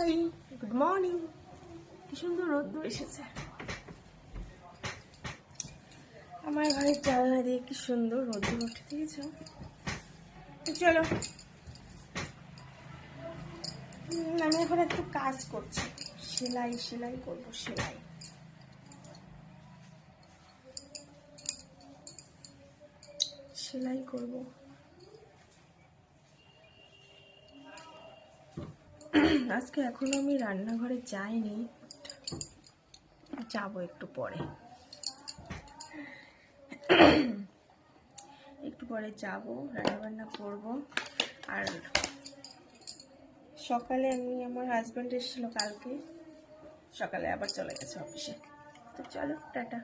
High, good morning. কি সুন্দর রোদ্দুর এসেছে আমার ঘরের জানলা দিয়ে, কি সুন্দর রোদ্দুর উঠে দিয়েছে। চলো, আমি এখন একটু কাজ করছি, সেলাই করবো। সেলাই করব। আজকে এখনো আমি রান্নাঘরে যাইনি, যাবো একটু পরে। যাবো, রান্নাবান্না করবো। আর সকালে আমার হাজব্যান্ড এসেছিল কালকে, সকালে আবার চলে গেছে অফিসে। তো চলো, টাটা।